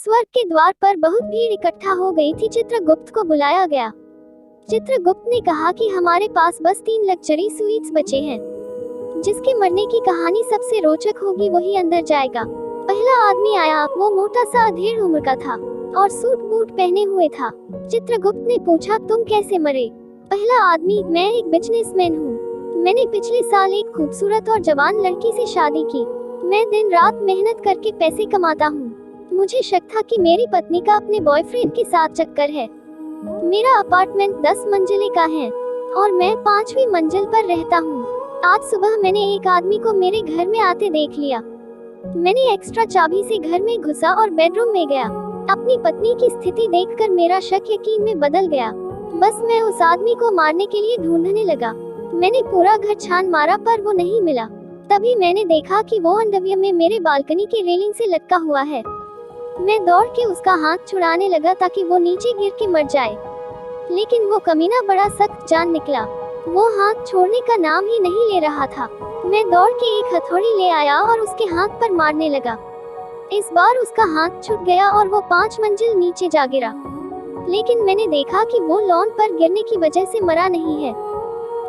स्वर्ग के द्वार पर बहुत भीड़ इकट्ठा हो गई थी। चित्रगुप्त को बुलाया गया। चित्रगुप्त ने कहा कि हमारे पास बस 3 लग्जरी स्वीट्स बचे हैं। जिसके मरने की कहानी सबसे रोचक होगी वही अंदर जाएगा। पहला आदमी आया। वो मोटा सा अधेड़ उम्र का था और सूट बूट पहने हुए था। चित्रगुप्त ने पूछा, तुम कैसे मरे? पहला आदमी, मैं एक बिजनेसमैन हूँ। मैंने पिछले साल एक खूबसूरत और जवान लड़की से शादी की। मैं दिन रात मेहनत करके पैसे कमाता हूँ। मुझे शक था कि मेरी पत्नी का अपने बॉयफ्रेंड के साथ चक्कर है। मेरा अपार्टमेंट 10 मंजिले का है और मैं 5वीं मंजिल पर रहता हूँ। आज सुबह मैंने एक आदमी को मेरे घर में आते देख लिया। मैंने एक्स्ट्रा चाबी से घर में घुसा और बेडरूम में गया। अपनी पत्नी की स्थिति देखकर मेरा शक यकीन में बदल गया। बस मैं उस आदमी को मारने के लिए ढूंढने लगा। मैंने पूरा घर छान मारा पर वो नहीं मिला। तभी मैंने देखा कि वो अंडरवियर में मेरे बालकनी की रेलिंग से लटका हुआ है। मैं दौड़ के उसका हाथ छुड़ाने लगा ताकि वो नीचे गिर के मर जाए, लेकिन वो कमीना बड़ा सख्त जान निकला। वो हाथ छोड़ने का नाम ही नहीं ले रहा था। मैं दौड़ के एक हथौड़ी ले आया और उसके हाथ पर मारने लगा। इस बार उसका हाथ छूट गया और वो 5 मंजिल नीचे जा गिरा। लेकिन मैंने देखा कि वो लॉन पर गिरने की वजह से मरा नहीं है।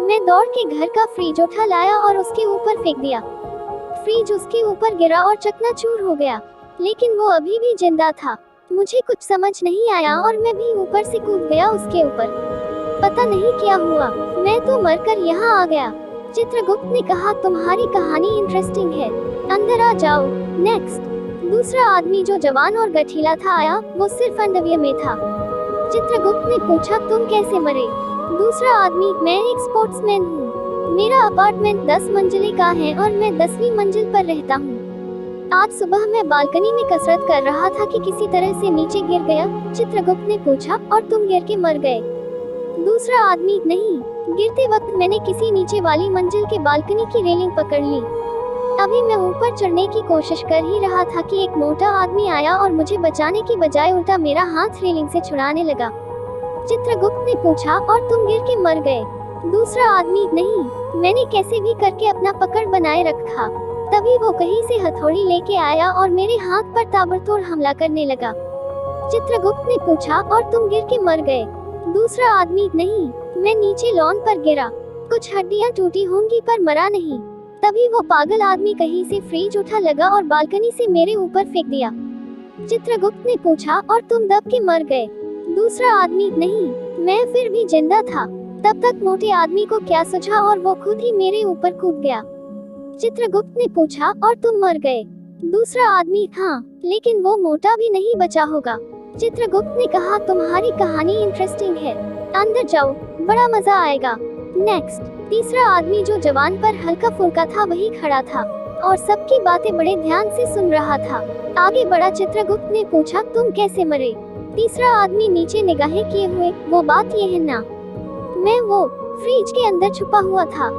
मैं दौड़ के घर का फ्रिज उठा लाया और उसके ऊपर फेंक दिया। फ्रिज उसके ऊपर गिरा और चकनाचूर हो गया, लेकिन वो अभी भी जिंदा था। मुझे कुछ समझ नहीं आया और मैं भी ऊपर से कूद गया उसके ऊपर। पता नहीं क्या हुआ, मैं तो मरकर यहाँ आ गया। चित्रगुप्त ने कहा, तुम्हारी कहानी इंटरेस्टिंग है, अंदर आ जाओ। नेक्स्ट। दूसरा आदमी जो जवान और गठीला था आया। वो सिर्फ अंडरवियर में था। चित्रगुप्त ने पूछा, तुम कैसे मरे? दूसरा आदमी, मैं एक स्पोर्ट्समैन हूँ। मेरा अपार्टमेंट 10 मंजिले का है और मैं 10वीं मंजिल पर रहता हूँ। आज सुबह मैं बालकनी में कसरत कर रहा था कि किसी तरह से नीचे गिर गया। चित्रगुप्त ने पूछा, और तुम गिर के मर गए? दूसरा आदमी, नहीं, गिरते वक्त मैंने किसी नीचे वाली मंजिल के बालकनी की रेलिंग पकड़ ली। अभी मैं ऊपर चढ़ने की कोशिश कर ही रहा था कि एक मोटा आदमी आया और मुझे बचाने की बजाय उल्टा मेरा हाथ रेलिंग से छुड़ाने लगा। चित्रगुप्त ने पूछा, और तुम गिर के मर गए? दूसरा आदमी, नहीं, मैंने कैसे भी करके अपना पकड़ बनाए रखा। तभी वो कहीं से हथौड़ी लेके आया और मेरे हाथ पर ताबड़तोड़ हमला करने लगा। चित्रगुप्त ने पूछा, और तुम गिर के मर गए? दूसरा आदमी, नहीं, मैं नीचे लॉन पर गिरा। कुछ हड्डियां टूटी होंगी पर मरा नहीं। तभी वो पागल आदमी कहीं से फ्रिज उठा लगा और बालकनी से मेरे ऊपर फेंक दिया। चित्रगुप्त ने पूछा, और तुम दब के मर गए? दूसरा आदमी, नहीं, मैं फिर भी जिंदा था। तब तक मोटे आदमी को क्या सूझा और वो खुद ही मेरे ऊपर कूद गया। चित्रगुप्त ने पूछा, और तुम मर गए? दूसरा आदमी, हाँ, लेकिन वो मोटा भी नहीं बचा होगा। चित्रगुप्त ने कहा, तुम्हारी कहानी इंटरेस्टिंग है, अंदर जाओ, बड़ा मजा आएगा। नेक्स्ट। तीसरा आदमी जो जवान पर हल्का फुल्का था वही खड़ा था और सबकी बातें बड़े ध्यान से सुन रहा था। आगे बढ़ा। चित्रगुप्त ने पूछा, तुम कैसे मरे? तीसरा आदमी नीचे निगाहें किए हुए, वो बात ये है ना, मैं वो फ्रिज के अंदर छुपा हुआ था।